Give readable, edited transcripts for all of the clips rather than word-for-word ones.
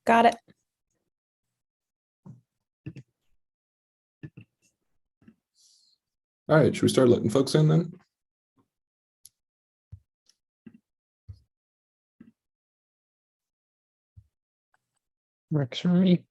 Got it. All right, should we start letting folks in then? Works for me.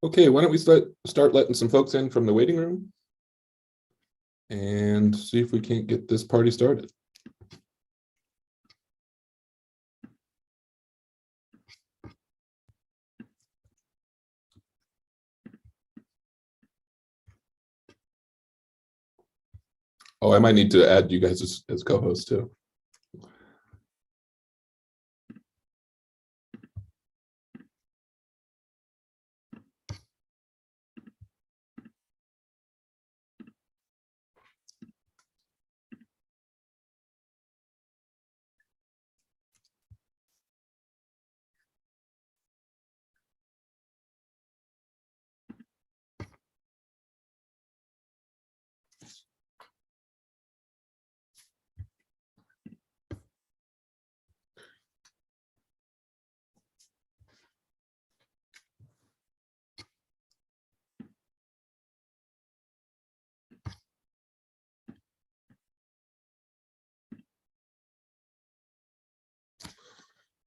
Okay, why don't we start letting some folks in from the waiting room and see if we can't get this party started. Oh, I might need to add you guys as co-hosts too.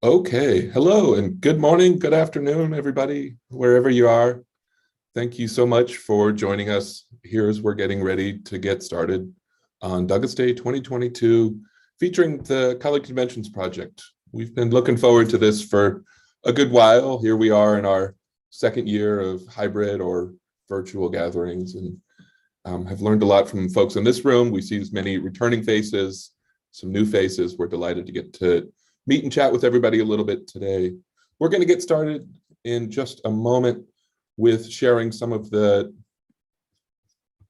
Okay, hello and good morning, good afternoon, everybody, wherever you are. Thank you so much for joining us here as we're getting ready to get started on Douglas Day 2022, featuring the College Conventions Project. We've been looking forward to this for a good while. Here we are in our second year of hybrid or virtual gatherings, and have learned a lot from folks in this room. We see as many returning faces, some new faces. We're delighted to get to meet and chat with everybody a little bit today. We're going to get started in just a moment with sharing some of the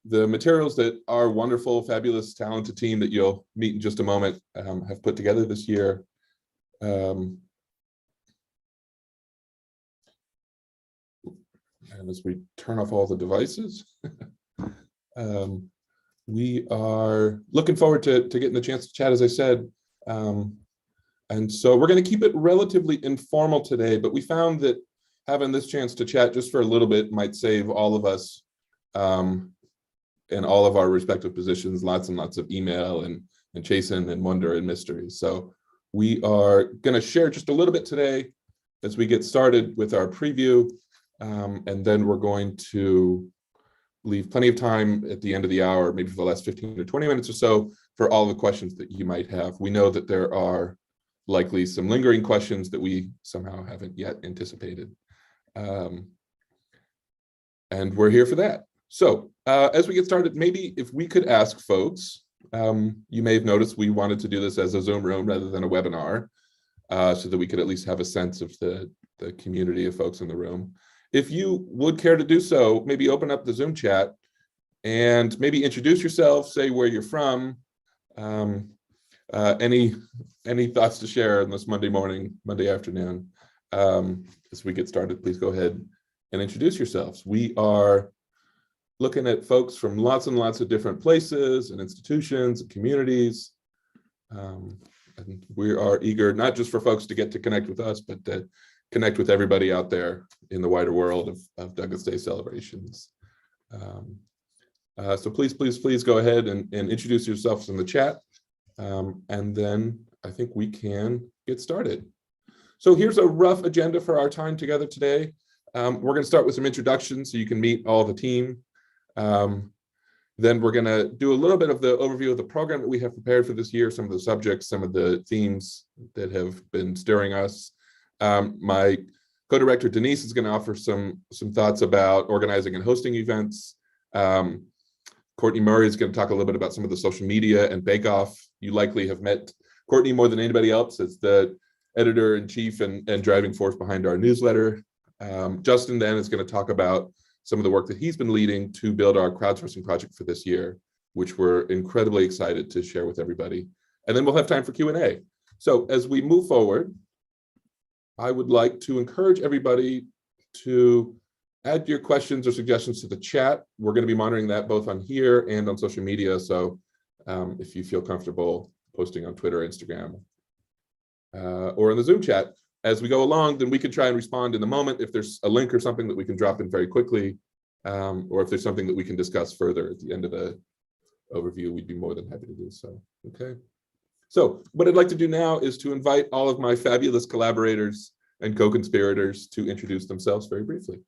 materials that our wonderful, fabulous, talented team that you'll meet in just a moment have put together this year. And as we turn off all the devices, we are looking forward to getting the chance to chat, as I said. And so we're going to keep it relatively informal today, but we found that having this chance to chat just for a little bit might save all of us in all of our respective positions lots and lots of email and chasing and wonder and mystery. So we are going to share just a little bit today as we get started with our preview, and then we're going to leave plenty of time at the end of the hour, maybe for the last 15 or 20 minutes or so, for all the questions that you might have. We know that there are likely some lingering questions that we somehow haven't yet anticipated. And we're here for that. So as we get started, maybe if we could ask folks, you may have noticed we wanted to do this as a Zoom room rather than a webinar, so that we could at least have a sense of the community of folks in the room. If you would care to do so, maybe open up the Zoom chat and maybe introduce yourself, say where you're from, any thoughts to share on this Monday morning, Monday afternoon. As we get started, please go ahead and introduce yourselves. We are looking at folks from lots and lots of different places and institutions and communities. And we are eager not just for folks to get to connect with us, but to connect with everybody out there in the wider world of Douglas Day celebrations. So please go ahead and introduce yourselves in the chat. And then I think we can get started. So here's a rough agenda for our time together today. We're going to start with some introductions so you can meet all the team. Then we're going to do a little bit of the overview of the program that we have prepared for this year, some of the subjects, some of the themes that have been stirring us. My co-director Denise is going to offer some thoughts about organizing and hosting events. Courtney Murray is going to talk a little bit about some of the social media and bake-off. You likely have met Courtney more than anybody else as the editor-in-chief and driving force behind our newsletter. Justin then is going to talk about some of the work that he's been leading to build our crowdsourcing project for this year, which we're incredibly excited to share with everybody. And then we'll have time for Q&A. So as we move forward, I would like to encourage everybody to add your questions or suggestions to the chat. We're going to be monitoring that both on here and on social media. So if you feel comfortable posting on Twitter, Instagram, or in the Zoom chat as we go along, then we can try and respond in the moment if there's a link or something that we can drop in very quickly, or if there's something that we can discuss further at the end of the overview, we'd be more than happy to do so. Okay. So what I'd like to do now is to invite all of my fabulous collaborators and co-conspirators to introduce themselves very briefly.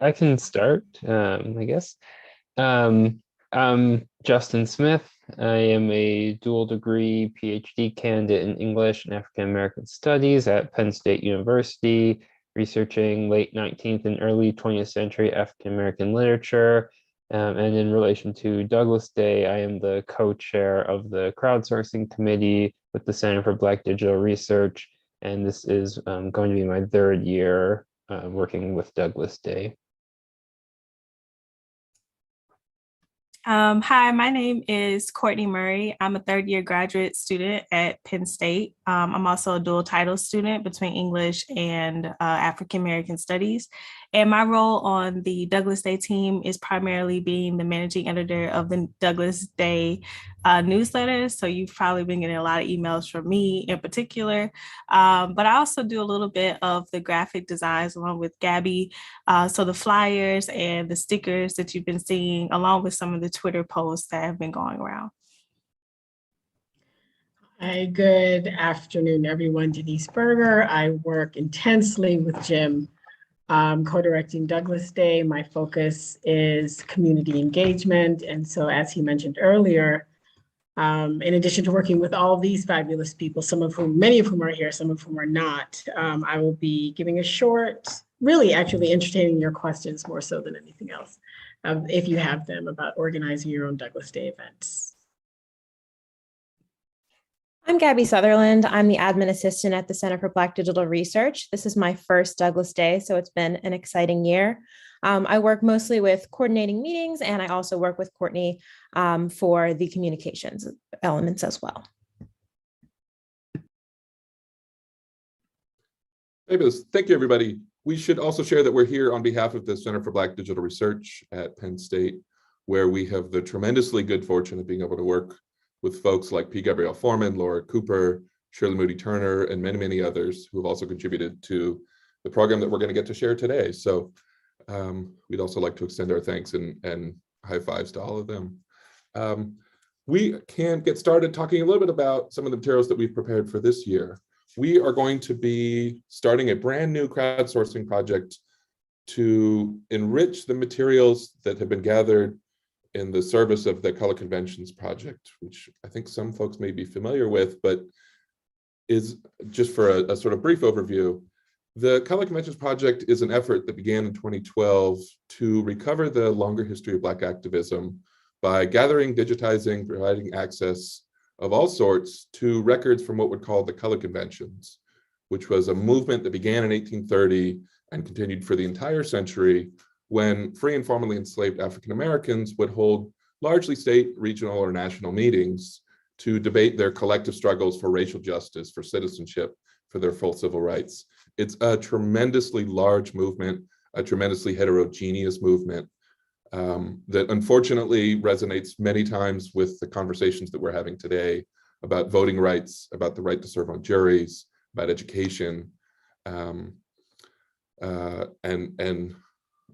I can start, I guess. I'm Justin Smith. I am a dual degree PhD candidate in English and African American Studies at Penn State University, researching late 19th and early 20th century African American literature. And in relation to Douglas Day, I am the co-chair of the crowdsourcing committee with the Center for Black Digital Research. And this is going to be my third year working with Douglas Day. Hi, my name is Courtney Murray. I'm a third-year graduate student at Penn State. I'm also a dual title student between English and African American Studies. And my role on the Douglas Day team is primarily being the managing editor of the Douglas Day newsletter. So you've probably been getting a lot of emails from me in particular. But I also do a little bit of the graphic designs along with Gabby. So the flyers and the stickers that you've been seeing, along with some of the Twitter posts that have been going around. Hi, good afternoon, everyone. Denise Berger. I work intensely with Jim, co-directing Douglas Day. My focus is community engagement. And so as he mentioned earlier, in addition to working with all these fabulous people, many of whom are here, some of whom are not, I will be giving a short, really actually entertaining your questions more so than anything else, if you have them, about organizing your own Douglas Day events. I'm Gabby Sutherland. I'm the admin assistant at the Center for Black Digital Research. This is my first Douglas Day, so it's been an exciting year. I work mostly with coordinating meetings, and I also work with Courtney for the communications elements as well. Fabulous. Thank you, everybody. We should also share that we're here on behalf of the Center for Black Digital Research at Penn State, where we have the tremendously good fortune of being able to work with folks like P. Gabrielle Foreman, Laura Cooper, Shirley Moody Turner, and many, many others who have also contributed to the program that we're going to get to share today. So we'd also like to extend our thanks and high fives to all of them. We can get started talking a little bit about some of the materials that we've prepared for this year. We are going to be starting a brand new crowdsourcing project to enrich the materials that have been gathered in the service of the Color Conventions Project, which I think some folks may be familiar with, but is just for a sort of brief overview. The Color Conventions Project is an effort that began in 2012 to recover the longer history of Black activism by gathering, digitizing, providing access of all sorts to records from what we'd call the Color Conventions, which was a movement that began in 1830 and continued for the entire century, when free and formerly enslaved African Americans would hold largely state, regional, or national meetings to debate their collective struggles for racial justice, for citizenship, for their full civil rights. It's a tremendously large movement, a tremendously heterogeneous movement that unfortunately resonates many times with the conversations that we're having today about voting rights, about the right to serve on juries, about education, and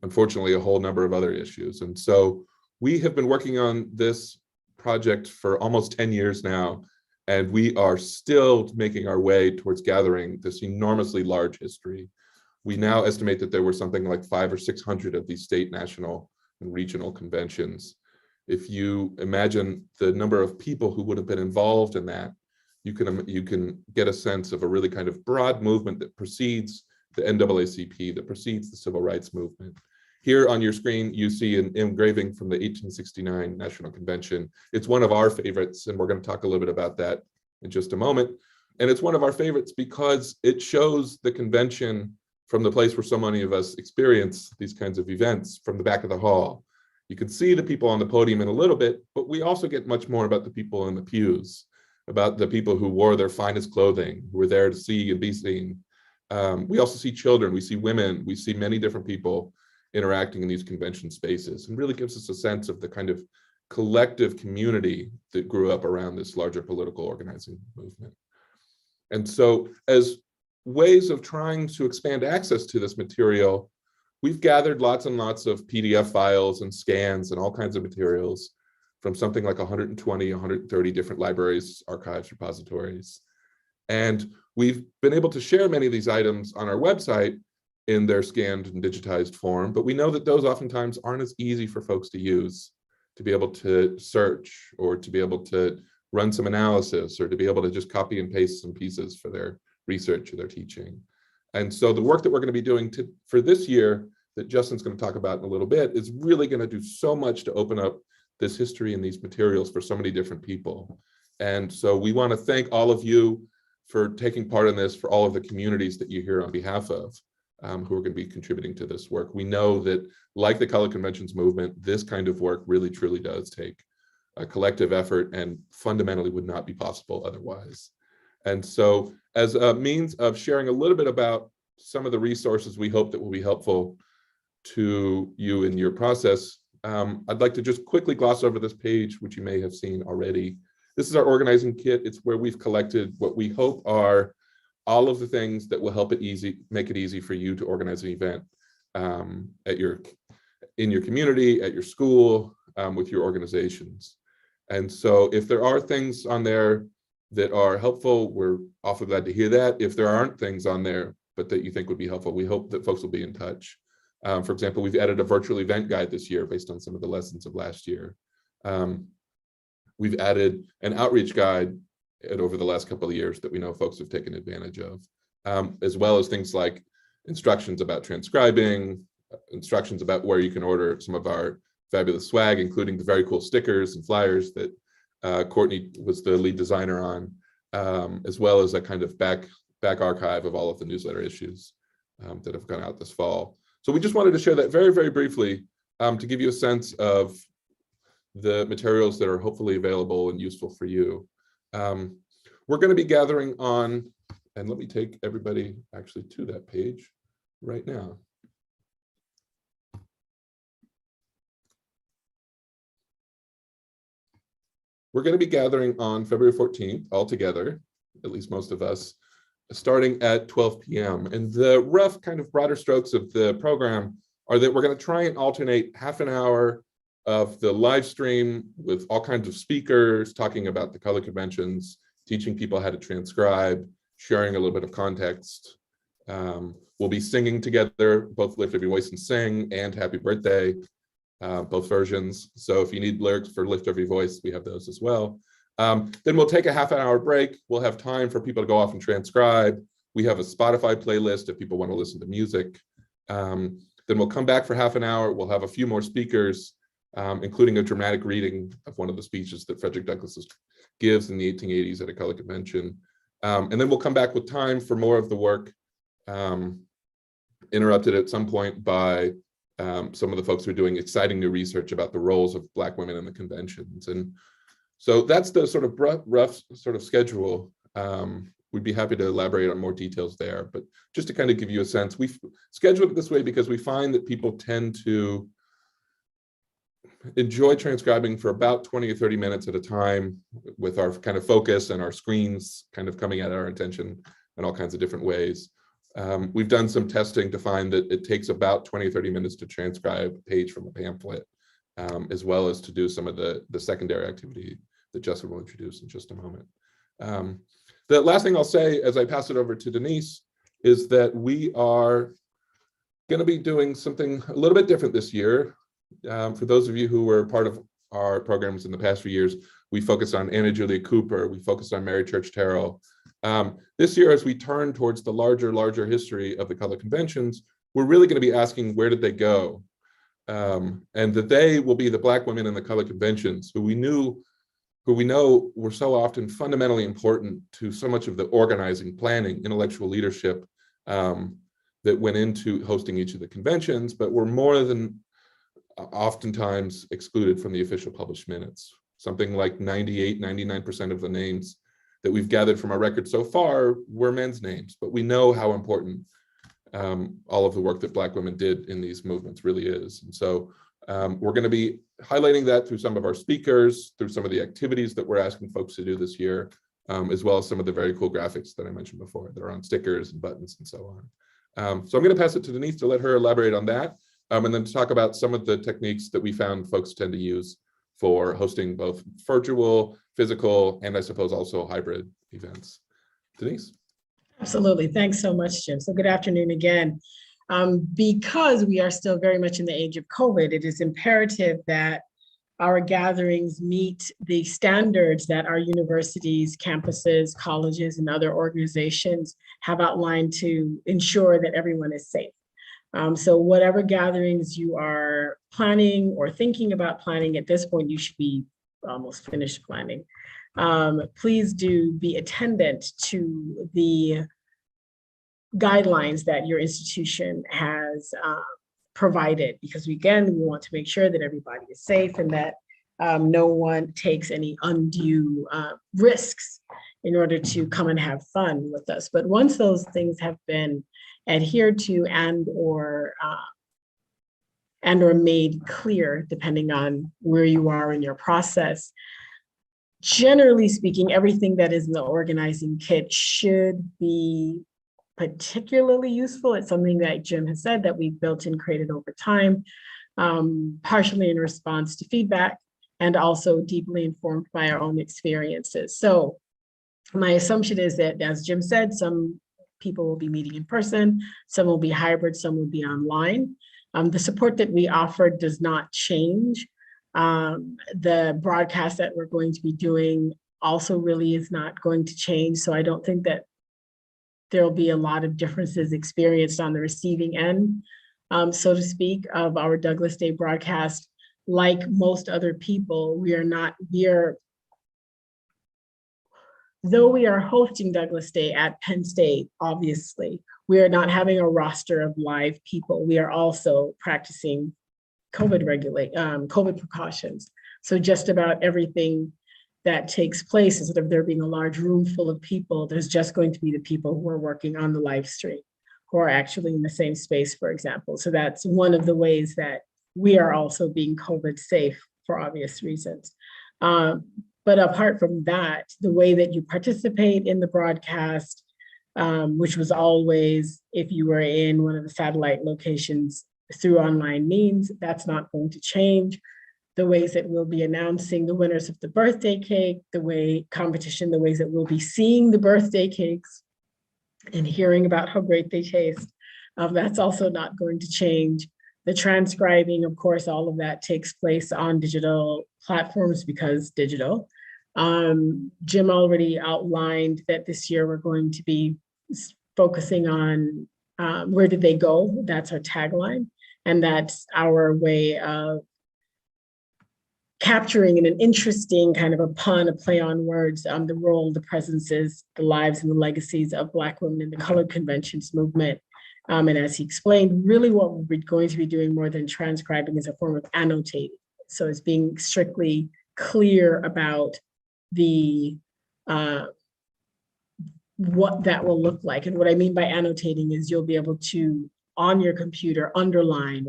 unfortunately a whole number of other issues. And so we have been working on this project for almost 10 years now, and we are still making our way towards gathering this enormously large history. We now estimate that there were something like 500 or 600 of these state, national, and regional conventions. If you imagine the number of people who would have been involved in that, you can get a sense of a really kind of broad movement that precedes the NAACP, that precedes the civil rights movement. Here on your screen, you see an engraving from the 1869 National Convention. It's one of our favorites, and we're going to talk a little bit about that in just a moment. And it's one of our favorites because it shows the convention from the place where so many of us experience these kinds of events, from the back of the hall. You can see the people on the podium in a little bit, but we also get much more about the people in the pews, about the people who wore their finest clothing, who were there to see and be seen. We also see children, we see women, we see many different people interacting in these convention spaces, and really gives us a sense of the kind of collective community that grew up around this larger political organizing movement. And so as ways of trying to expand access to this material, we've gathered lots and lots of PDF files and scans and all kinds of materials from something like 120, 130 different libraries, archives, repositories. And we've been able to share many of these items on our website in their scanned and digitized form, but we know that those oftentimes aren't as easy for folks to use, to be able to search, or to be able to run some analysis, or to be able to just copy and paste some pieces for their research or their teaching. And so the work that we're going to be doing for this year, that Justin's going to talk about in a little bit, is really going to do so much to open up this history and these materials for so many different people. And so we want to thank all of you for taking part in this, for all of the communities that you're here on behalf of, who are going to be contributing to this work. We know that, like the Color Conventions movement, this kind of work really truly does take a collective effort and fundamentally would not be possible otherwise. And so as a means of sharing a little bit about some of the resources we hope that will be helpful to you in your process, I'd like to just quickly gloss over this page, which you may have seen already. This is our organizing kit. It's where we've collected what we hope are all of the things that will make it easy for you to organize an event in your community, at your school, with your organizations. And so if there are things on there that are helpful, we're awfully glad to hear that. If there aren't things on there, but that you think would be helpful, we hope that folks will be in touch. For example, we've added a virtual event guide this year based on some of the lessons of last year. We've added an outreach guide over the last couple of years that we know folks have taken advantage of, as well as things like instructions about transcribing, instructions about where you can order some of our fabulous swag, including the very cool stickers and flyers that Courtney was the lead designer on, as well as a kind of back archive of all of the newsletter issues that have gone out this fall. So we just wanted to share that very, very briefly to give you a sense of the materials that are hopefully available and useful for you. We're going to be gathering on And let me take everybody actually to that page right now. We're going to be gathering on February 14th all together, at least most of us, starting at 12 p.m. And the rough kind of broader strokes of the program are that we're going to try and alternate half an hour of the live stream with all kinds of speakers talking about the color conventions, teaching people how to transcribe, sharing a little bit of context. We'll be singing together, both Lift Every Voice and Sing and Happy Birthday, both versions. So if you need lyrics for Lift Every Voice, we have those as well. Then we'll take a half an hour break. We'll have time for people to go off and transcribe. We have a Spotify playlist if people want to listen to music. Then we'll come back for half an hour. We'll have a few more speakers, including a dramatic reading of one of the speeches that Frederick Douglass gives in the 1880s at a color convention. And then we'll come back with time for more of the work, interrupted at some point by some of the folks who are doing exciting new research about the roles of Black women in the conventions. And so that's the sort of rough sort of schedule. We'd be happy to elaborate on more details there, but just to kind of give you a sense, we've scheduled it this way because we find that people tend to enjoy transcribing for about 20 or 30 minutes at a time with our kind of focus and our screens kind of coming at our attention in all kinds of different ways. We've done some testing to find that it takes about 20 or 30 minutes to transcribe a page from a pamphlet, as well as to do some of the secondary activity that Justin will introduce in just a moment. The last thing I'll say as I pass it over to Denise is that we are going to be doing something a little bit different this year. For those of you who were part of our programs in the past few years, we focused on Anna Julia Cooper, we focused on Mary Church Terrell. This year, as we turn towards the larger history of the color conventions, we're really going to be asking, where did they go? And that they will be the Black women in the color conventions who we know were so often fundamentally important to so much of the organizing, planning, intellectual leadership that went into hosting each of the conventions, but were more than oftentimes excluded from the official published minutes. Something like 99% of the names that we've gathered from our record so far were men's names, but we know how important all of the work that Black women did in these movements really is. And so we're going to be highlighting that through some of our speakers, through some of the activities that we're asking folks to do this year, as well as some of the very cool graphics that I mentioned before that are on stickers and buttons and so on. So I'm going to pass it to Denise to let her elaborate on that, and then to talk about some of the techniques that we found folks tend to use for hosting both virtual, physical, and I suppose also hybrid events. Denise? Absolutely. Thanks so much, Jim. So good afternoon again. Because we are still very much in the age of COVID, it is imperative that our gatherings meet the standards that our universities, campuses, colleges, and other organizations have outlined to ensure that everyone is safe. So whatever gatherings you are planning or thinking about planning at this point, you should be almost finished planning. Please do be attendant to the guidelines that your institution has provided, because again, we want to make sure that everybody is safe and that no one takes any undue risks in order to come and have fun with us. But once those things have been adhered to and or made clear, depending on where you are in your process, generally speaking, everything that is in the organizing kit should be particularly useful. It's something that Jim has said that we've built and created over time, partially in response to feedback and also deeply informed by our own experiences. So my assumption is that, as Jim said, some people will be meeting in person, some will be hybrid, some will be online. The support that we offer does not change. The broadcast that we're going to be doing also really is not going to change. So I don't think that there'll be a lot of differences experienced on the receiving end, so to speak, of our Douglass Day broadcast. Like most other people, though we are hosting Douglass Day at Penn State, obviously, we are not having a roster of live people. We are also practicing COVID precautions. So just about everything that takes place, instead of there being a large room full of people, there's just going to be the people who are working on the live stream, who are actually in the same space, for example. So that's one of the ways that we are also being COVID safe for obvious reasons. But apart from that, the way that you participate in the broadcast, which was always, if you were in one of the satellite locations through online means, that's not going to change. The ways that we'll be announcing the winners of the birthday cake, the ways that we'll be seeing the birthday cakes and hearing about how great they taste, that's also not going to change. The transcribing, of course, all of that takes place on digital platforms because digital. Jim already outlined that this year we're going to be focusing on where did they go? That's our tagline. And that's our way of capturing in an interesting kind of a pun, a play on words, the role, the presences, the lives and the legacies of Black women in the colored conventions movement. And as he explained, really what we're going to be doing more than transcribing is a form of annotating. So it's being strictly clear about the what that will look like. And what I mean by annotating is you'll be able to, on your computer, underline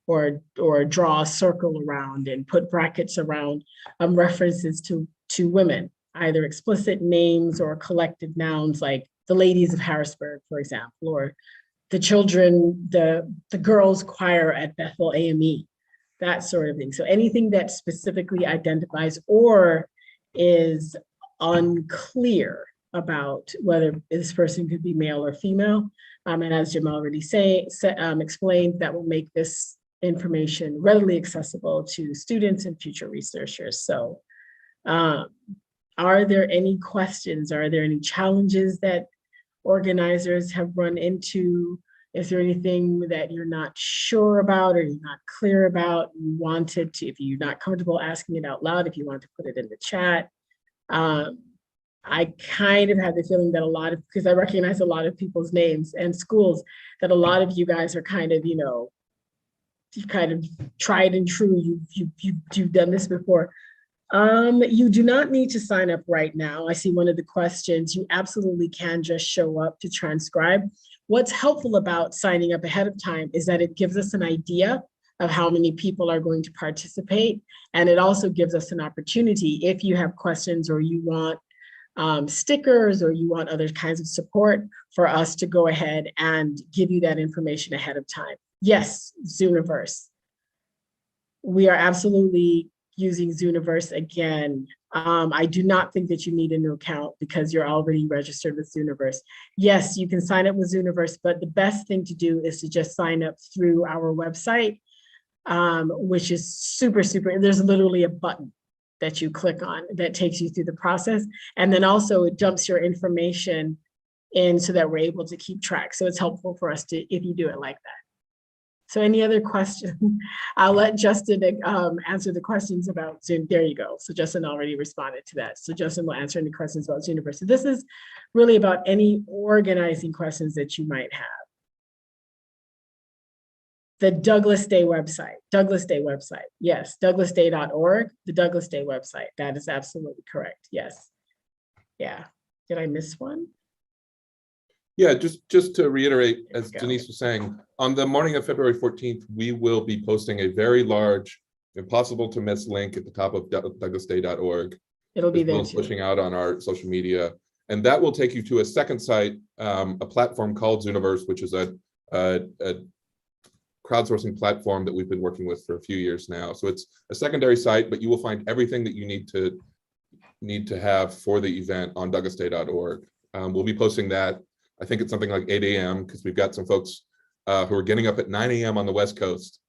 or draw a circle around and put brackets around references to women, either explicit names or collective nouns like the ladies of Harrisburg, for example, or the children, the girls choir at Bethel AME, that sort of thing. So anything that specifically identifies or is unclear about whether this person could be male or female. And as Jim already explained, that will make this information readily accessible to students and future researchers. So are there any questions? Are there any challenges that organizers have run into? Is there anything that you're not sure about or you're not clear about? You wanted to, if you're not comfortable asking it out loud, if you want to put it in the chat. I kind of have the feeling that because I recognize a lot of people's names and schools, that a lot of you guys are kind of, you've kind of tried and true. You've done this before. You do not need to sign up right now. I see one of the questions. You absolutely can just show up to transcribe. What's helpful about signing up ahead of time is that it gives us an idea of how many people are going to participate. And it also gives us an opportunity, if you have questions or you want stickers or you want other kinds of support, for us to go ahead and give you that information ahead of time. Yes, Zooniverse. We are absolutely using Zooniverse again. I do not think that you need a new account because you're already registered with Zooniverse. Yes, you can sign up with Zooniverse, but the best thing to do is to just sign up through our website, which is super, there's literally a button that you click on that takes you through the process. And then also it dumps your information in so that we're able to keep track. So it's helpful for us to, if you do it like that. So any other questions? I'll let Justin answer the questions about Zoom. There you go. So Justin already responded to that. So Justin will answer any questions about Zooniverse. So this is really about any organizing questions that you might have. The Douglas Day website, yes, douglasday.org, the Douglas Day website. That is absolutely correct, yes. Yeah, did I miss one? Yeah, just to reiterate, as Denise was saying, on the morning of February 14th, we will be posting a very large, impossible to miss link at the top of douglasday.org. It'll be there too. Pushing out on our social media. And that will take you to a second site, a platform called Zooniverse, which is a crowdsourcing platform that we've been working with for a few years now. So it's a secondary site, but you will find everything that you need to have for the event on douglasday.org. We'll be posting that. I think it's something like 8 a.m. because we've got some folks who are getting up at 9 a.m. on the West Coast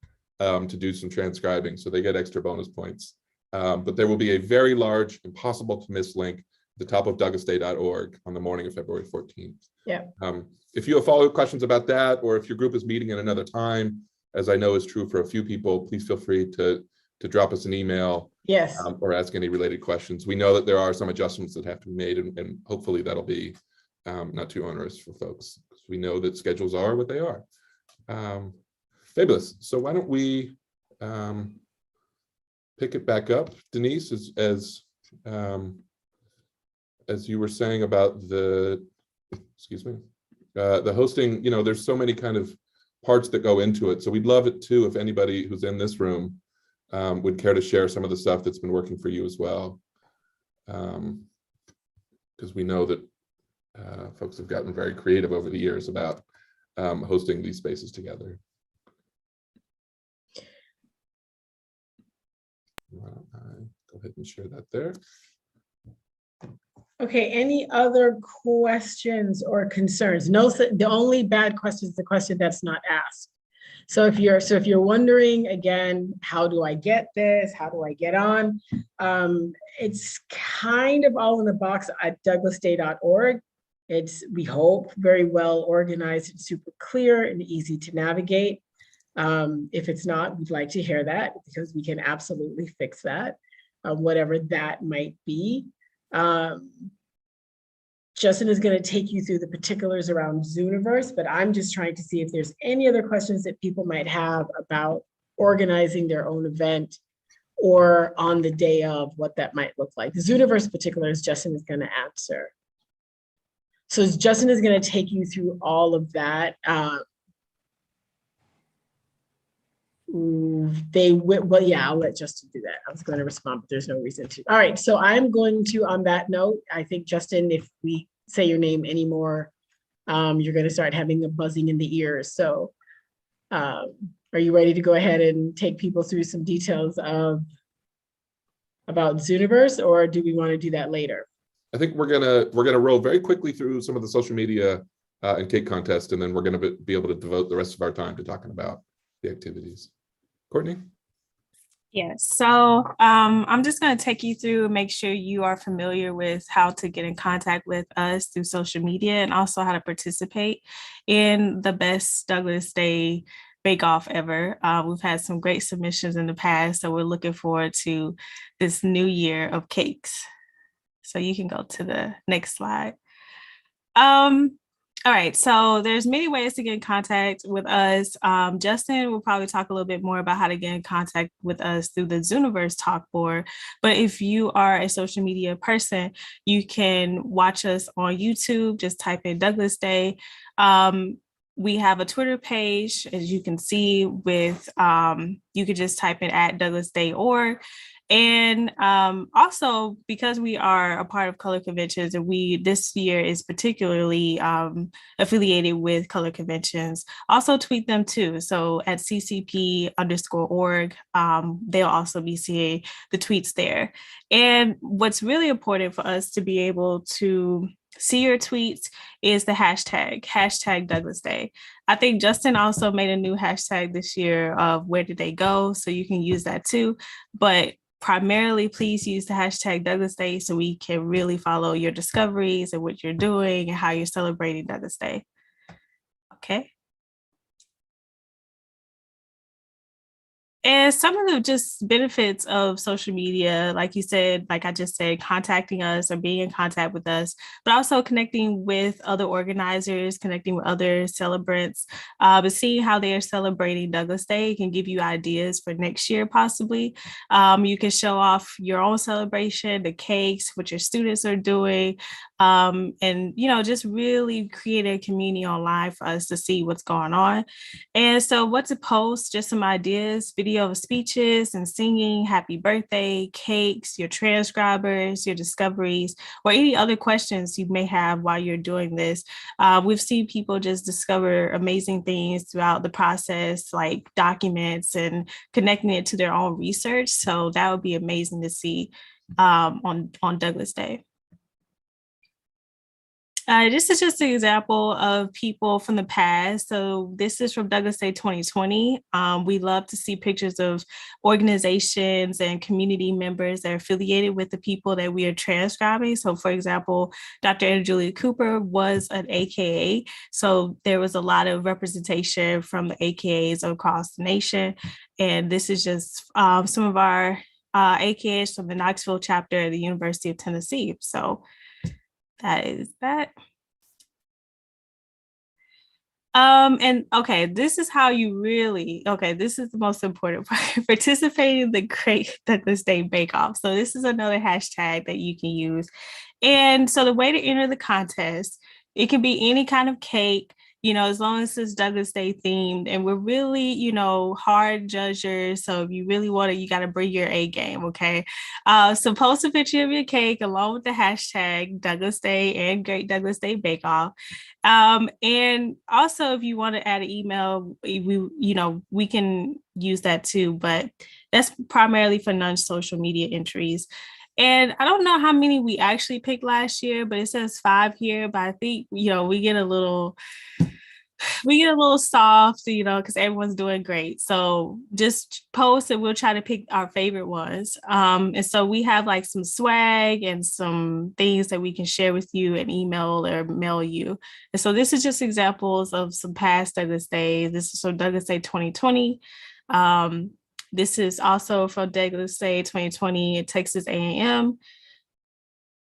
to do some transcribing, so they get extra bonus points. But there will be a very large, impossible to miss link at the top of douglasday.org on the morning of February 14th. Yeah. If you have follow-up questions about that, or if your group is meeting at another time, as I know is true for a few people, please feel free to drop us an email. Yes. Or ask any related questions. We know that there are some adjustments that have to be made, and hopefully that'll be not too onerous for folks, because we know that schedules are what they are. Fabulous. So why don't we pick it back up, Denise, as As you were saying about the hosting, there's so many kind of parts that go into it. So we'd love it too if anybody who's in this room would care to share some of the stuff that's been working for you as well. Because we know that folks have gotten very creative over the years about hosting these spaces together. Why don't I go ahead and share that there? Okay, any other questions or concerns? No, the only bad question is the question that's not asked. So if you're wondering again, how do I get this? How do I get on? It's kind of all in the box at douglasday.org. It's, we hope, very well organized and super clear and easy to navigate. If it's not, we'd like to hear that because we can absolutely fix that, whatever that might be. Justin is going to take you through the particulars around Zooniverse, but I'm just trying to see if there's any other questions that people might have about organizing their own event or on the day of what that might look like. The Zooniverse particulars, Justin is going to answer. So Justin is going to take you through all of that. Well, yeah, I'll let Justin do that. I was going to respond, but there's no reason to. All right, so I'm going to, on that note, I think, Justin, if we say your name anymore, you're going to start having a buzzing in the ears. So are you ready to go ahead and take people through some details about Zooniverse, or do we want to do that later? I think we're gonna roll very quickly through some of the social media and cake contest, and then we're going to be able to devote the rest of our time to talking about the activities. Courtney? Yes, so I'm just going to take you through, make sure you are familiar with how to get in contact with us through social media and also how to participate in the best Douglas Day Bake Off ever. We've had some great submissions in the past, so we're looking forward to this new year of cakes. So you can go to the next slide. All right, so there's many ways to get in contact with us. Justin will probably talk a little bit more about how to get in contact with us through the Zooniverse talk board. But if you are a social media person, you can watch us on YouTube. Just type in Douglas Day. We have a Twitter page, as you can see, with you could just type in @DouglasDay.org. And also, because we are a part of Color Conventions, and this year is particularly affiliated with Color Conventions, also tweet them too. So at ccp_org, they'll also be seeing the tweets there. And what's really important for us to be able to see your tweets is the hashtag Douglas Day. I think Justin also made a new hashtag this year of where did they go? So you can use that too. But primarily, please use the hashtag Douglas Day so we can really follow your discoveries and what you're doing and how you're celebrating Douglas Day. Okay. And some of the just benefits of social media, like you said, like I just said, contacting us or being in contact with us, but also connecting with other organizers, connecting with other celebrants, but seeing how they are celebrating Douglas Day can give you ideas for next year, possibly. You can show off your own celebration, the cakes, what your students are doing, and, just really create a community online for us to see what's going on. And so what to post, just some ideas, video of speeches and singing, happy birthday, cakes, your transcribers, your discoveries, or any other questions you may have while you're doing this. We've seen people just discover amazing things throughout the process, like documents and connecting it to their own research. So that would be amazing to see on Douglas Day. This is just an example of people from the past. So this is from Douglas Day 2020. We love to see pictures of organizations and community members that are affiliated with the people that we are transcribing. So for example, Dr. Anna Julia Cooper was an AKA. So there was a lot of representation from the AKAs across the nation. And this is just some of our AKAs from the Knoxville chapter at the University of Tennessee. So that is that. And okay, this is how you really, okay, this is the most important part. Participate in the Great Douglas Day Bake Off. So this is another hashtag that you can use. And so the way to enter the contest, it can be any kind of cake, as long as it's Douglas Day themed. And we're really, hard judgers. So if you really want it, you got to bring your A game, okay? So post a picture of your cake along with the hashtag Douglas Day and Great Douglas Day Bake Off. And also, if you want to add an email, we can use that too, but that's primarily for non-social media entries. And I don't know how many we actually picked last year, but it says 5 here. But I think, we get a little soft, because everyone's doing great. So just post and we'll try to pick our favorite ones. And so we have like some swag and some things that we can share with you and email or mail you. And so this is just examples of some past Douglas Days. This is from Douglas Day 2020. This is also from Douglas Day 2020 at Texas A&M.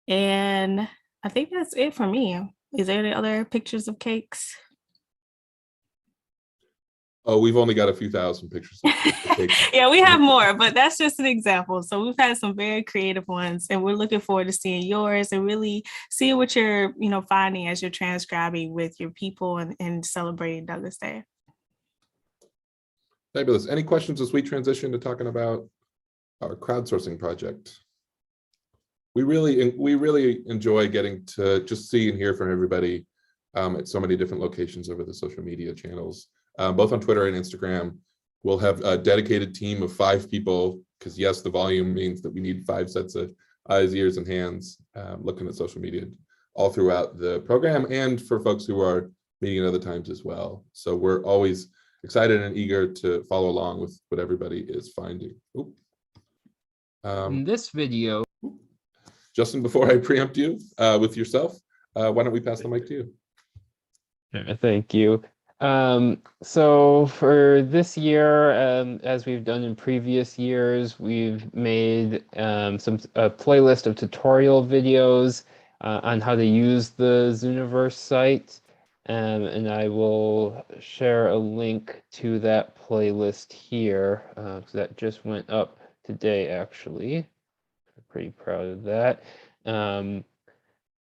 And I think that's it for me. Is there any other pictures of cakes? Oh, we've only got a few thousand pictures. Yeah, we have more, but that's just an example. So we've had some very creative ones, and we're looking forward to seeing yours and really seeing what you're, finding as you're transcribing with your people and celebrating Douglas Day. Fabulous. Any questions as we transition to talking about our crowdsourcing project? We really enjoy getting to just see and hear from everybody at so many different locations over the social media channels. Both on Twitter and Instagram. We'll have a dedicated team of 5 people, because yes, the volume means that we need 5 sets of eyes, ears, and hands looking at social media all throughout the program, and for folks who are meeting at other times as well. So we're always excited and eager to follow along with what everybody is finding. In this video, Justin, before I preempt you with yourself, why don't we pass the mic to you? Thank you. So for this year, as we've done in previous years, we've made a playlist of tutorial videos on how to use the Zooniverse site. And I will share a link to that playlist here, because that just went up today, actually. I'm pretty proud of that.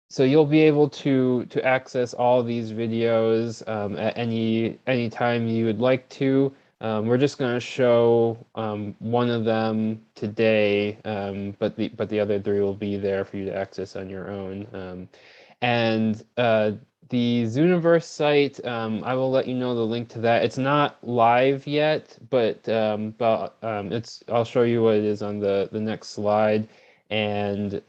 So you'll be able to access all these videos at any time you would like to. We're just going to show one of them today, but the other 3 will be there for you to access on your own. And the Zooniverse site, I will let you know the link to that. It's not live yet, but I'll show you what it is on the next slide. And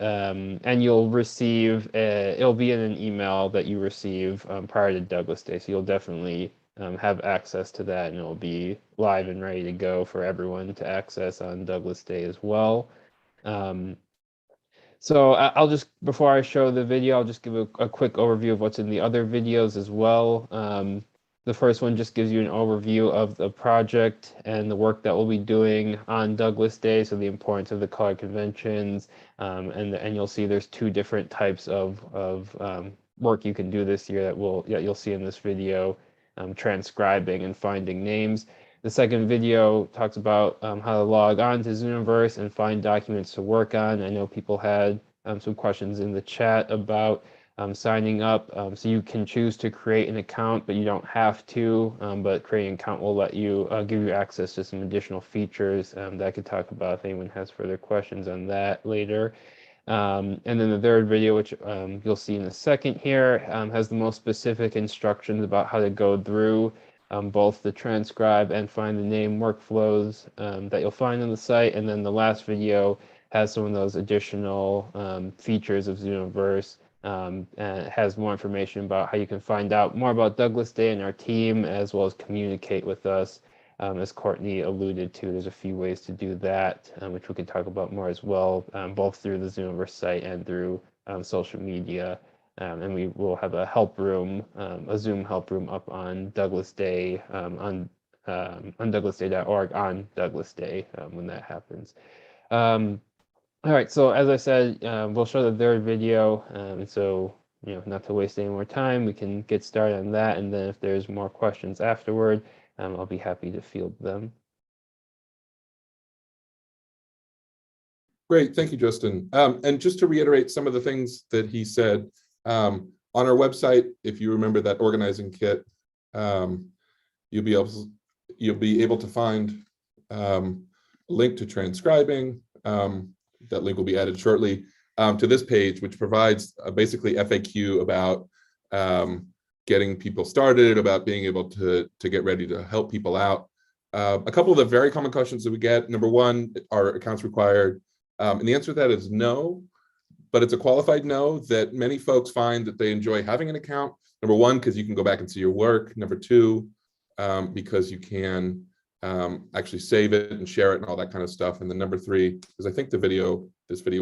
you'll receive, it'll be in an email that you receive prior to Douglas Day. So you'll definitely have access to that, and it'll be live and ready to go for everyone to access on Douglas Day as well. So I'll just, before I show the video, I'll just give a quick overview of what's in the other videos as well. The first one just gives you an overview of the project and the work that we'll be doing on Douglas Day, so the importance of the color conventions, and you'll see there's 2 different types of work you can do this year that you'll see in this video, transcribing and finding names. The second video talks about how to log on to Zooniverse and find documents to work on. I know people had some questions in the chat about signing up. So you can choose to create an account, but you don't have to. But creating an account will let you give you access to some additional features that I could talk about if anyone has further questions on that later. And then the third video, which you'll see in a second here, has the most specific instructions about how to go through both the transcribe and find the name workflows that you'll find on the site. And then the last video has some of those additional features of Zooniverse, and it has more information about how you can find out more about Douglas Day and our team, as well as communicate with us. As Courtney alluded to, there's a few ways to do that, which we can talk about more as well, both through the Zooniverse site and through social media. And we will have a help room, a Zoom help room up on Douglas Day, on douglasday.org on Douglas Day when that happens. All right, so as I said, we'll show the third video. And so not to waste any more time, we can get started on that. And then if there's more questions afterward, I'll be happy to field them. Great, thank you, Justin. And just to reiterate some of the things that he said, on our website, if you remember that organizing kit, you'll be able to find a link to transcribing. That link will be added shortly to this page, which provides basically FAQ about getting people started, about being able to get ready to help people out. A couple of the very common questions that we get: number one, are accounts required? And the answer to that is no, but it's a qualified no, that many folks find that they enjoy having an account. Number one, because you can go back and see your work. Number two, because you can actually save it and share it and all that kind of stuff. And then number three, because I think this video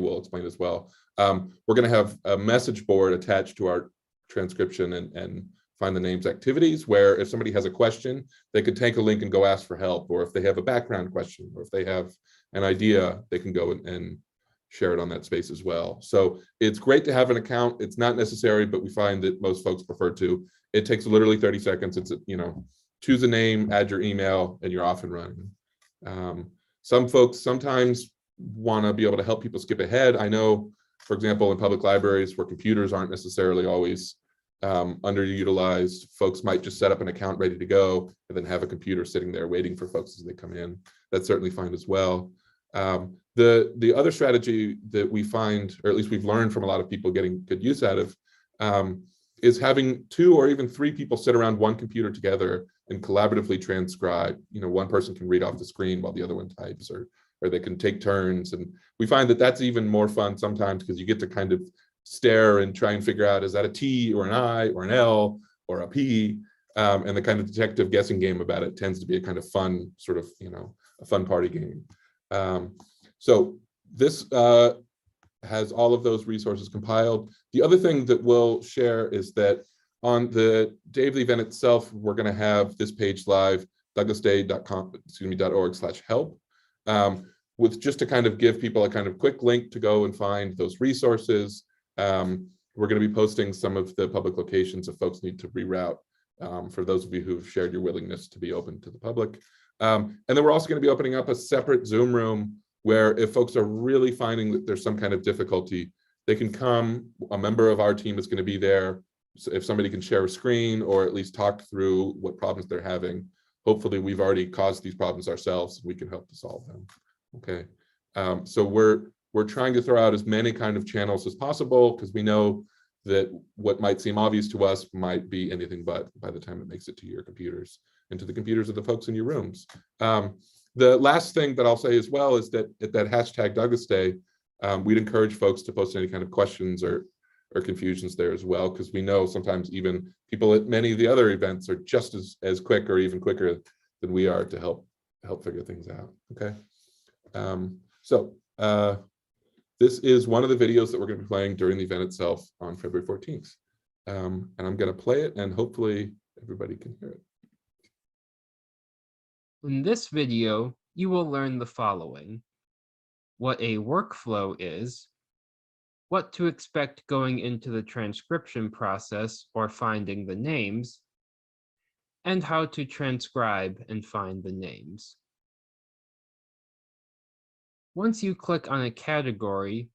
will explain as well, we're going to have a message board attached to our transcription and find the names activities, where if somebody has a question, they could take a link and go ask for help, or if they have a background question, or if they have an idea, they can go and share it on that space as well. So it's great to have an account. It's not necessary, but we find that most folks prefer to. It takes literally 30 seconds. It's, choose a name, add your email, and you're off and running. Some folks sometimes want to be able to help people skip ahead. I know, for example, in public libraries where computers aren't necessarily always underutilized, folks might just set up an account ready to go and then have a computer sitting there waiting for folks as they come in. That's certainly fine as well. The other strategy that we find, or at least we've learned from a lot of people getting good use out of, is having 2 or even 3 people sit around one computer together and collaboratively transcribe. One person can read off the screen while the other one types, or they can take turns. And we find that that's even more fun sometimes, because you get to kind of stare and try and figure out, is that a T or an I or an L or a P? And the kind of detective guessing game about it tends to be a kind of fun sort of, a fun party game. So this has all of those resources compiled. The other thing that we'll share is that on the day of the event itself, we're going to have this page live, douglasday.org/help, with just to kind of give people a kind of quick link to go and find those resources. We're going to be posting some of the public locations if folks need to reroute, for those of you who've shared your willingness to be open to the public. And then we're also going to be opening up a separate Zoom room where if folks are really finding that there's some kind of difficulty, they can come. A member of our team is going to be there. So if somebody can share a screen or at least talk through what problems they're having, hopefully we've already caused these problems ourselves and we can help to solve them. Okay. So we're trying to throw out as many kind of channels as possible, because we know that what might seem obvious to us might be anything but by the time it makes it to your computers and to the computers of the folks in your rooms. The last thing that I'll say as well is that at that hashtag Douglas Day, we'd encourage folks to post any kind of questions or confusions there as well, because we know sometimes even people at many of the other events are just as quick or even quicker than we are to help figure things out. Okay. This is one of the videos that we're going to be playing during the event itself on February 14th. And I'm going to play it and hopefully everybody can hear it. In this video, you will learn the following: what a workflow is, what to expect going into the transcription process or finding the names, and how to transcribe and find the names. Once you click on a category,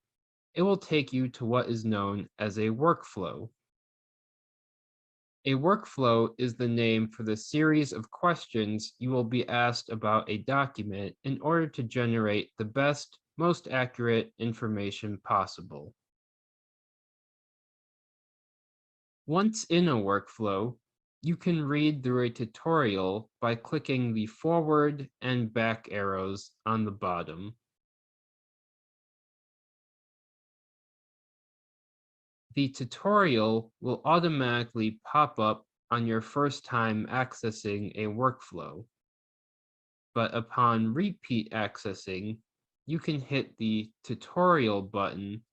it will take you to what is known as a workflow. A workflow is the name for the series of questions you will be asked about a document in order to generate the best, most accurate information possible. Once in a workflow, you can read through a tutorial by clicking the forward and back arrows on the bottom. The tutorial will automatically pop up on your first time accessing a workflow, but upon repeat accessing, you can hit the tutorial button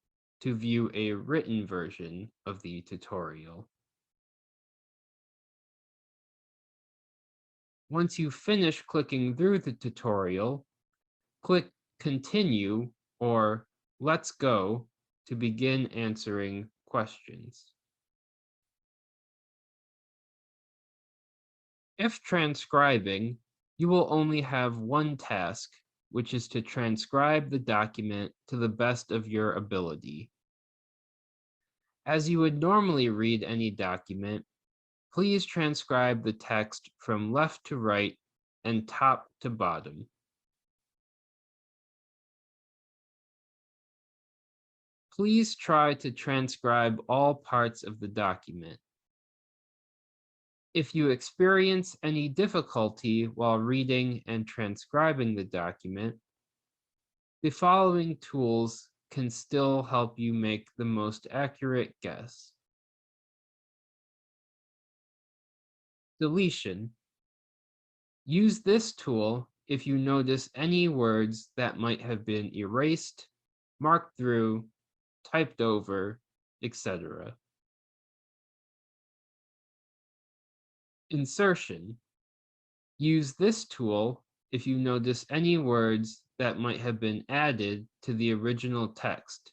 to view a written version of the tutorial. Once you finish clicking through the tutorial, click Continue or Let's Go to begin answering questions. If transcribing, you will only have one task, which is to transcribe the document to the best of your ability. As you would normally read any document, please transcribe the text from left to right and top to bottom. Please try to transcribe all parts of the document. If you experience any difficulty while reading and transcribing the document, the following tools can still help you make the most accurate guess. Deletion. Use this tool if you notice any words that might have been erased, marked through, typed over, etc. Insertion. Use this tool if you notice any words that might have been added to the original text,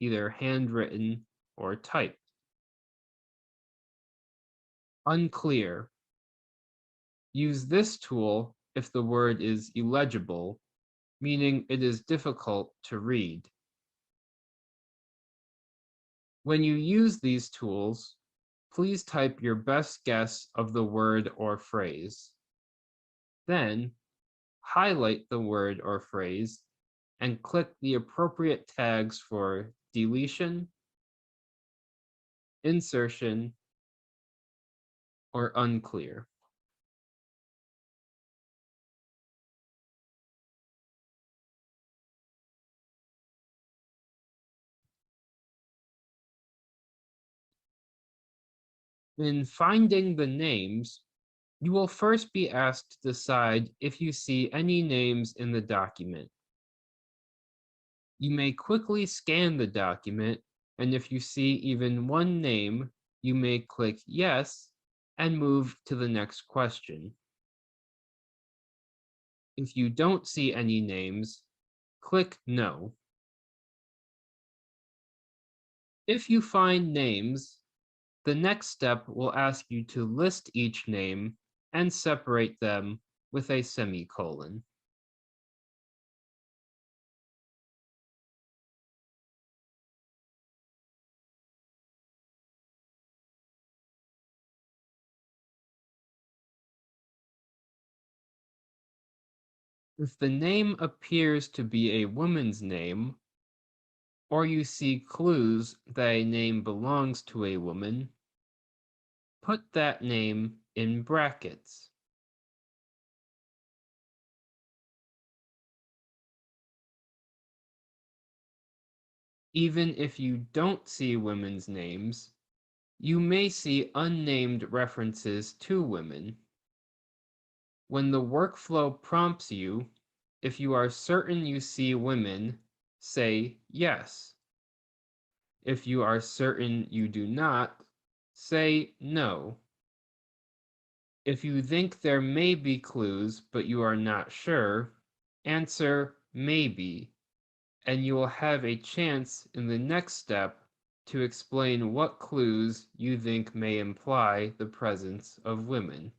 either handwritten or typed. Unclear. Use this tool if the word is illegible, meaning it is difficult to read. When you use these tools, please type your best guess of the word or phrase. Then, highlight the word or phrase and click the appropriate tags for deletion, insertion, or unclear. In finding the names, you will first be asked to decide if you see any names in the document. You may quickly scan the document, and if you see even one name, you may click yes and move to the next question. If you don't see any names, click no. If you find names, the next step will ask you to list each name and separate them with a semicolon. If the name appears to be a woman's name, or you see clues that a name belongs to a woman, put that name in brackets. Even if you don't see women's names, you may see unnamed references to women. When the workflow prompts you, if you are certain you see women, say yes. If you are certain you do not, say no. If you think there may be clues but you are not sure, answer maybe, and you will have a chance in the next step to explain what clues you think may imply the presence of women.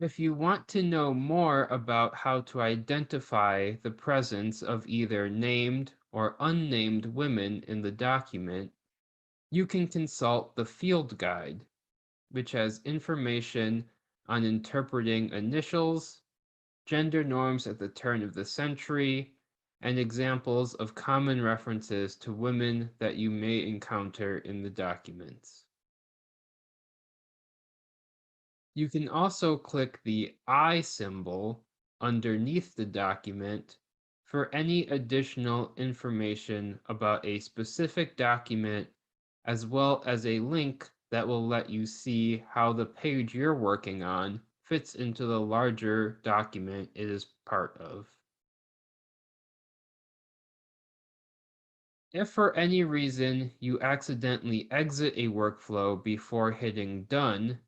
If you want to know more about how to identify the presence of either named or unnamed women in the document, you can consult the field guide, which has information on interpreting initials, gender norms at the turn of the century, and examples of common references to women that you may encounter in the documents. You can also click the I symbol underneath the document for any additional information about a specific document, as well as a link that will let you see how the page you're working on fits into the larger document it is part of. If for any reason you accidentally exit a workflow before hitting done,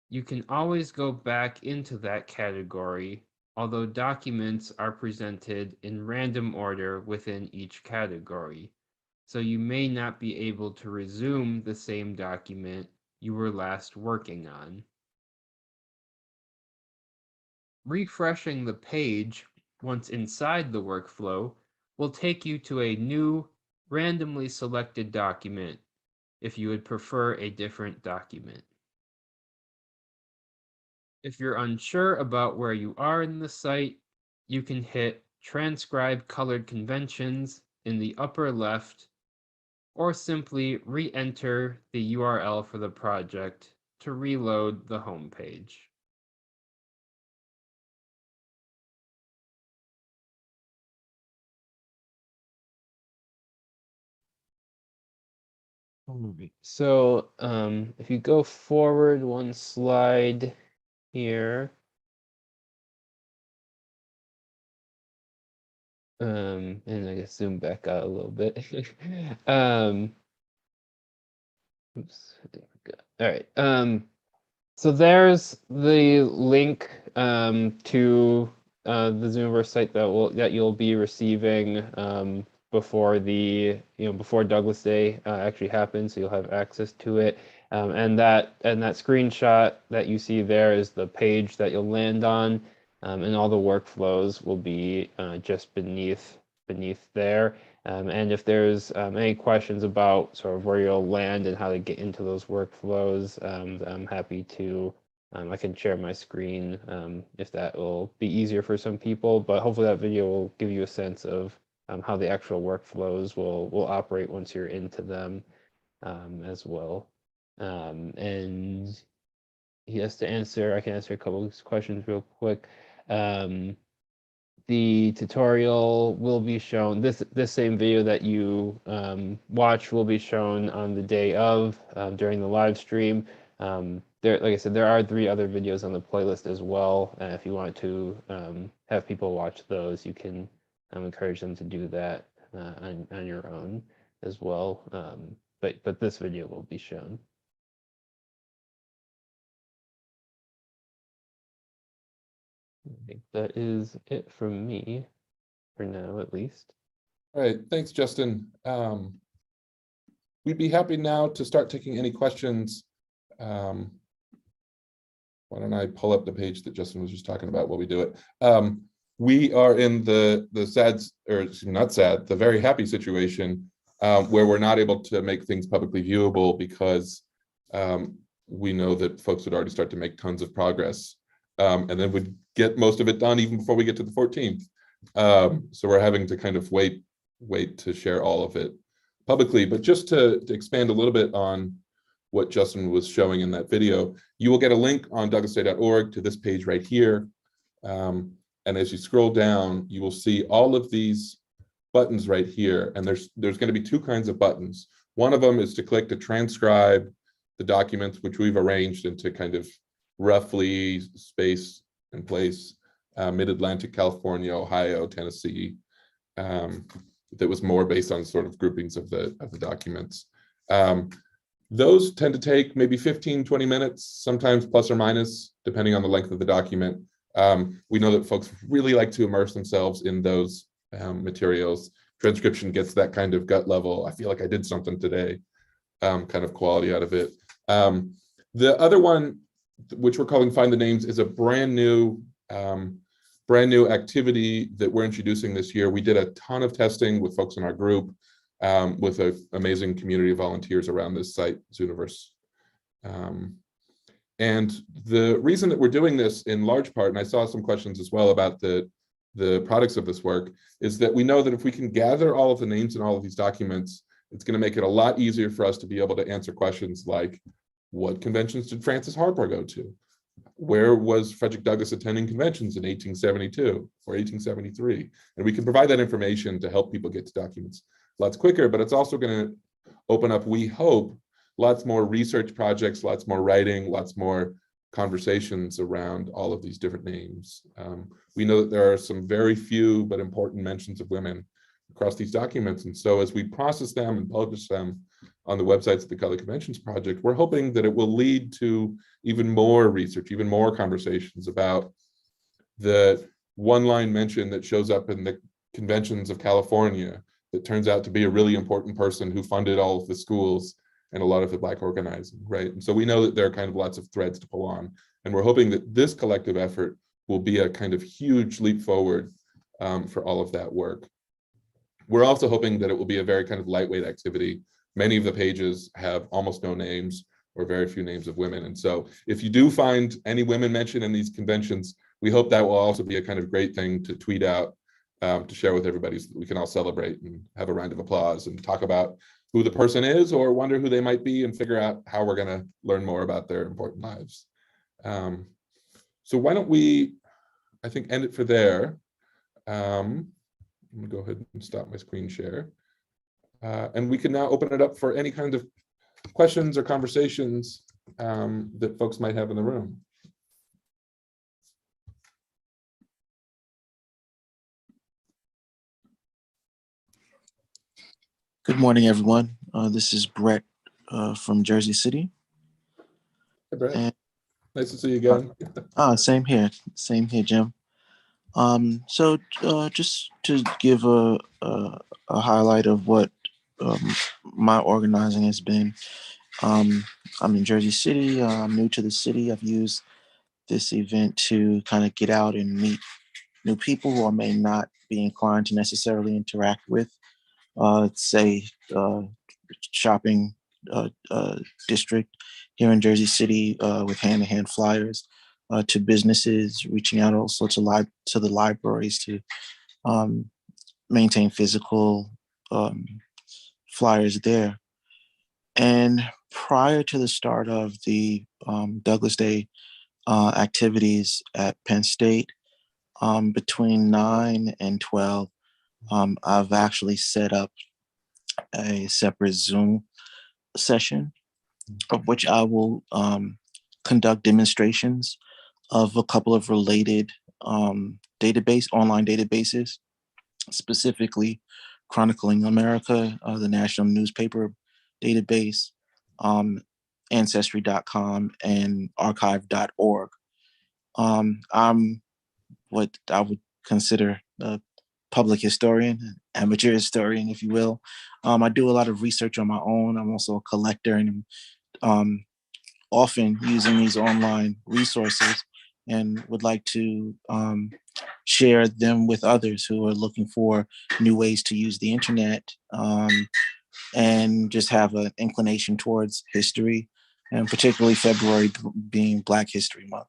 You can always go back into that category, although documents are presented in random order within each category. So you may not be able to resume the same document you were last working on. Refreshing the page once inside the workflow will take you to a new, randomly selected document if you would prefer a different document. If you're unsure about where you are in the site, you can hit Transcribe Colored Conventions in the upper left, or simply re-enter the URL for the project to reload the home page. So if you go forward one slide here, and I guess zoom back out a little bit. Oops, there we go. All right. So there's the link to the Zoomverse site that you'll be receiving before before Douglas Day actually happens, so you'll have access to it. And that screenshot that you see there is the page that you'll land on, and all the workflows will be just beneath there. And if there's any questions about sort of where you'll land and how to get into those workflows, I'm happy to, I can share my screen if that will be easier for some people, but hopefully that video will give you a sense of how the actual workflows will operate once you're into them as well. And yes, I can answer a couple of questions real quick. The tutorial will be shown, this same video that you watch will be shown on the day of during the live stream. Like I said, there are 3 other videos on the playlist as well. If you want to have people watch those, you can encourage them to do that on your own as well. But this video will be shown. I think that is it from me for now, at least. All right, thanks, Justin. We'd be happy now to start taking any questions. Why don't I pull up the page that Justin was just talking about while we do it? We are in the sad, or not sad, the very happy situation where we're not able to make things publicly viewable because we know that folks would already start to make tons of progress. And then we'd get most of it done even before we get to the 14th. So we're having to kind of wait to share all of it publicly. But just to expand a little bit on what Justin was showing in that video, you will get a link on douglasday.org to this page right here. And as you scroll down, you will see all of these buttons right here. And there's going to be 2 kinds of buttons. One of them is to click to transcribe the documents, which we've arranged into kind of roughly space and place, Mid-Atlantic, California, Ohio, Tennessee. That was more based on sort of groupings of the documents. Those tend to take maybe 15, 20 minutes, sometimes plus or minus, depending on the length of the document. We know that folks really like to immerse themselves in those materials. Transcription gets that kind of gut level, I feel like I did something today, kind of quality out of it. The other one, which we're calling Find the Names, is a brand new activity that we're introducing this year. We did a ton of testing with folks in our group, with an amazing community of volunteers around this site, Zooniverse. And the reason that we're doing this in large part, and I saw some questions as well about the products of this work, is that we know that if we can gather all of the names in all of these documents, it's going to make it a lot easier for us to be able to answer questions like, what conventions did Francis Harper go to? Where was Frederick Douglass attending conventions in 1872 or 1873? And we can provide that information to help people get to documents lots quicker, but it's also going to open up, we hope, lots more research projects, lots more writing, lots more conversations around all of these different names. We know that there are some very few but important mentions of women across these documents. And so as we process them and publish them, on the websites of the Color Conventions Project, we're hoping that it will lead to even more research, even more conversations about the one-line mention that shows up in the conventions of California that turns out to be a really important person who funded all of the schools and a lot of the Black organizing, right? And so we know that there are kind of lots of threads to pull on, and we're hoping that this collective effort will be a kind of huge leap forward for all of that work. We're also hoping that it will be a very kind of lightweight activity. Many of the pages have almost no names or very few names of women. And so if you do find any women mentioned in these conventions, we hope that will also be a kind of great thing to tweet out, to share with everybody so that we can all celebrate and have a round of applause and talk about who the person is or wonder who they might be and figure out how we're going to learn more about their important lives. So why don't we, I think, end it for there. I'm going to go ahead and stop my screen share. And we can now open it up for any kind of questions or conversations that folks might have in the room. Good morning, everyone. This is Brett from Jersey City. Hey, Brett. And, nice to see you again. Same here, Jim. So just to give a highlight of what my organizing has been. I'm in Jersey City. I'm new to the city. I've used this event to kind of get out and meet new people who I may not be inclined to necessarily interact with. Say shopping district here in Jersey City with hand-to-hand flyers to businesses, reaching out also to the libraries to maintain physical flyers there. And prior to the start of the Douglas Day activities at Penn State, between 9 and 12, I've actually set up a separate Zoom session of which I will conduct demonstrations of a couple of related online databases, specifically Chronicling America, the national newspaper database, Ancestry.com, and archive.org. I'm what I would consider a public historian, amateur historian, if you will. I do a lot of research on my own. I'm also a collector and often using these online resources and would like to share them with others who are looking for new ways to use the internet and just have an inclination towards history, and particularly February being Black History Month.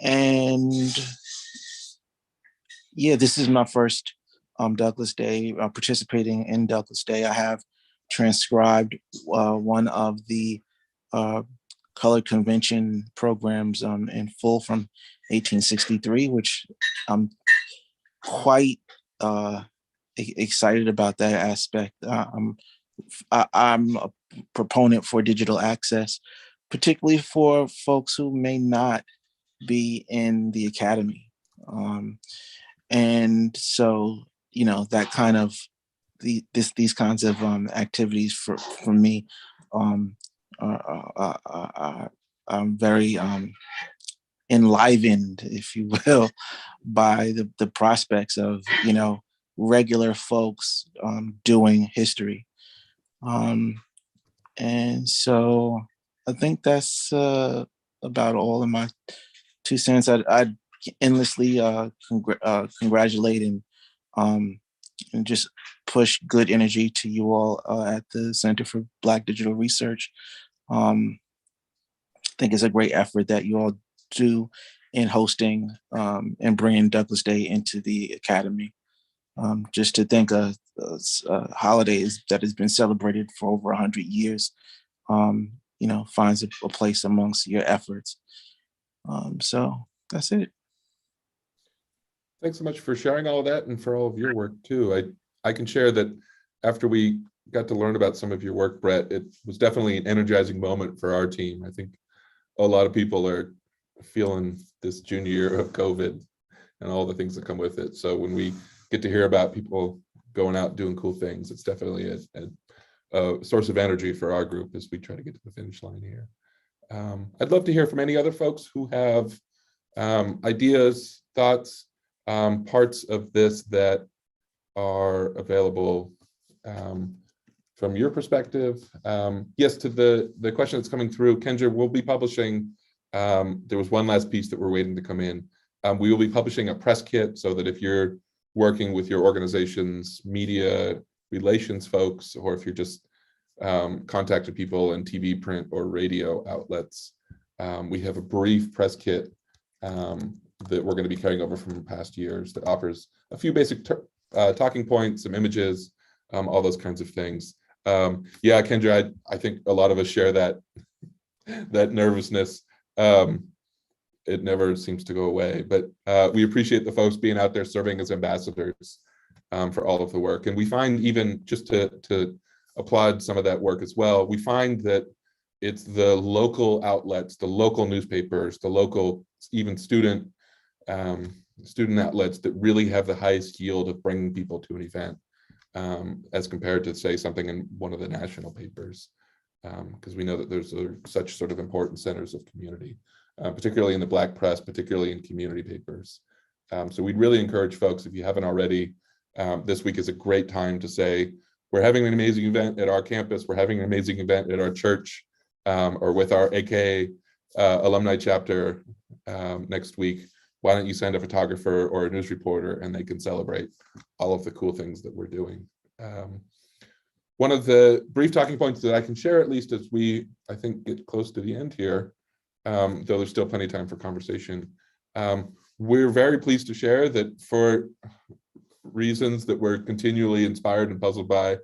And yeah, this is my first Douglas Day, participating in Douglas Day. I have transcribed one of the colored convention programs in full from 1863, which I'm quite excited about that aspect. I'm a proponent for digital access, particularly for folks who may not be in the academy. And so, you know, that kind of these kinds of activities for me I'm very enlivened, if you will, by the prospects of, you know, regular folks doing history. And so I think that's about all of my 2 cents. I'd endlessly congratulate and just push good energy to you all at the Center for Black Digital Research. I think it's a great effort that you all do in hosting and bringing Douglas Day into the Academy. Just to think of holidays that has been celebrated for over 100 years, you know, finds a place amongst your efforts. So that's it. Thanks so much for sharing all of that and for all of your work too. I can share that after we got to learn about some of your work, Brett, it was definitely an energizing moment for our team. I think a lot of people are feeling this junior year of COVID and all the things that come with it. So when we get to hear about people going out doing cool things. It's definitely a source of energy for our group as we try to get to the finish line here. I'd love to hear from any other folks who have ideas, thoughts, parts of this that are available from your perspective. Yes, to the question that's coming through, Kendra, we'll be publishing, there was one last piece that we're waiting to come in. We will be publishing a press kit so that if you're working with your organization's media relations folks, or if you're just contacted people in TV, print, or radio outlets, we have a brief press kit that we're going to be carrying over from past years that offers a few basic talking points, some images, all those kinds of things. Yeah, Kendra, I think a lot of us share that nervousness. It never seems to go away, but we appreciate the folks being out there serving as ambassadors for all of the work. And we find, even just to applaud some of that work as well, we find that it's the local outlets, the local newspapers, the local even student outlets that really have the highest yield of bringing people to an event, as compared to, say, something in one of the national papers, because we know that there's such sort of important centers of community, particularly in the Black press, particularly in community papers. So we'd really encourage folks, if you haven't already, this week is a great time to say, we're having an amazing event at our campus, we're having an amazing event at our church, or with our AKA alumni chapter next week. Why don't you send a photographer or a news reporter, and they can celebrate all of the cool things that we're doing. One of the brief talking points that I can share, at least as we, I think, get close to the end here, though there's still plenty of time for conversation. We're very pleased to share that, for reasons that we're continually inspired and puzzled by,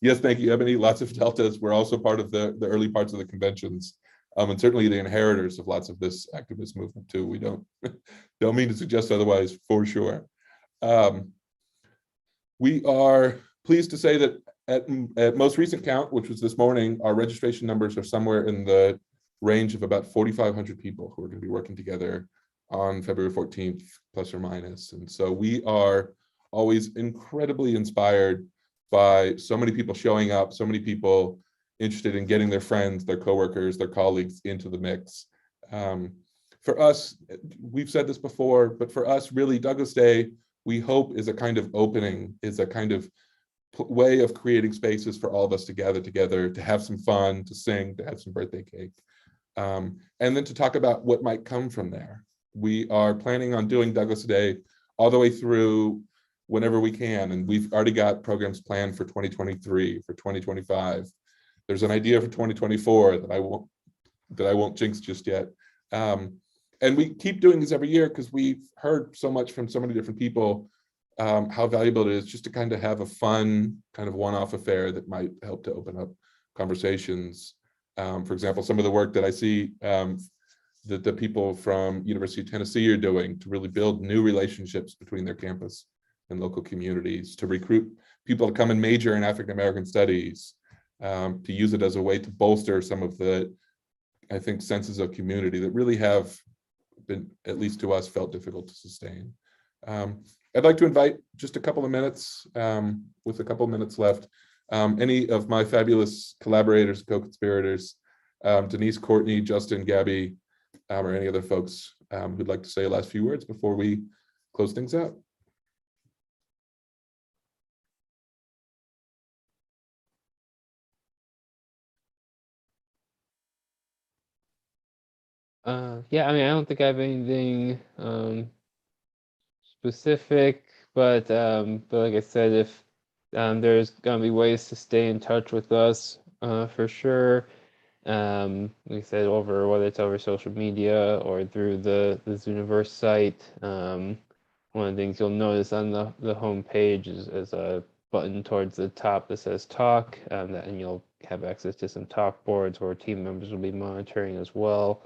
yes, thank you, Ebony, lots of deltas. We're also part of the early parts of the conventions, and certainly the inheritors of lots of this activist movement too. We don't mean to suggest otherwise, for sure. We are pleased to say that at most recent count, which was this morning, our registration numbers are somewhere in the range of about 4,500 people who are going to be working together on February 14th, plus or minus. And so we are always incredibly inspired by so many people showing up, so many people interested in getting their friends, their coworkers, their colleagues into the mix. For us, we've said this before, but for us, really, Douglas Day, we hope, is a kind of opening, is a kind of way of creating spaces for all of us to gather together, to have some fun, to sing, to have some birthday cake, and then to talk about what might come from there. We are planning on doing Douglas Day all the way through whenever we can, and we've already got programs planned for 2023, for 2025. There's an idea for 2024 that I won't jinx just yet. And we keep doing this every year because we've heard so much from so many different people, how valuable it is just to kind of have a fun, kind of one-off affair that might help to open up conversations. For example, some of the work that I see that the people from University of Tennessee are doing to really build new relationships between their campus and local communities, to recruit people to come and major in African American studies, to use it as a way to bolster some of the, I think, senses of community that really have been, at least to us, felt difficult to sustain. I'd like to invite just a couple of minutes, with a couple of minutes left, any of my fabulous collaborators, co-conspirators, Denise, Courtney, Justin, Gabby, or any other folks who'd like to say a last few words before we close things out. Yeah, I mean, I don't think I have anything specific, but like I said, if there's gonna be ways to stay in touch with us, for sure. Like I said, whether it's over social media or through the Zooniverse site. One of the things you'll notice on the home page is a button towards the top that says talk, and you'll have access to some talk boards where team members will be monitoring as well.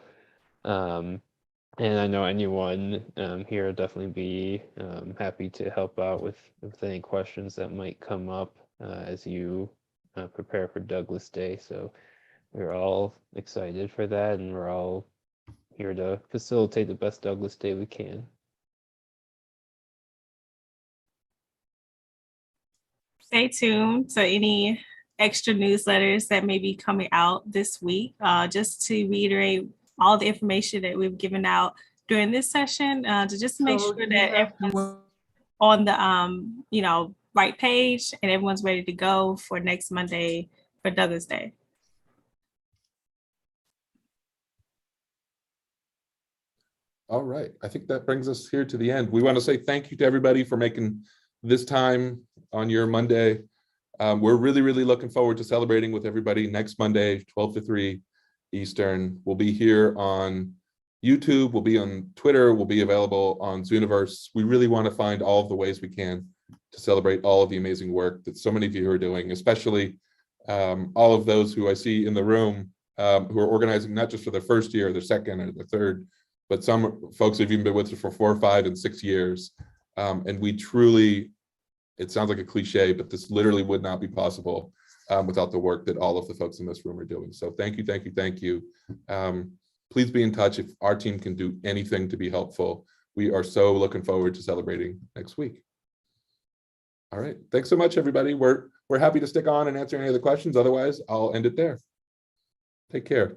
And I know anyone here will definitely be happy to help out with any questions that might come up as you prepare for Douglas Day. So we're all excited for that, and we're all here to facilitate the best Douglas Day we can. Stay tuned to any extra newsletters that may be coming out this week. Just to reiterate all the information that we've given out during this session, to just make sure that everyone's on the right page and everyone's ready to go for next Monday for Douglas Day. All right, I think that brings us here to the end. We want to say thank you to everybody for making this time on your Monday. We're really, really looking forward to celebrating with everybody next Monday, 12 to 3 Eastern. We'll be here on YouTube, we'll be on Twitter, we'll be available on Zooniverse. We really want to find all of the ways we can to celebrate all of the amazing work that so many of you are doing, especially all of those who I see in the room who are organizing not just for their first year, their second or their third, but some folks have even been with us for 4, 5, and 6 years. And we truly, it sounds like a cliche, but this literally would not be possible without the work that all of the folks in this room are doing. So thank you, thank you, thank you. Please be in touch if our team can do anything to be helpful. We are so looking forward to celebrating next week. All right, thanks so much, everybody. We're happy to stick on and answer any other questions. Otherwise, I'll end it there. Take care.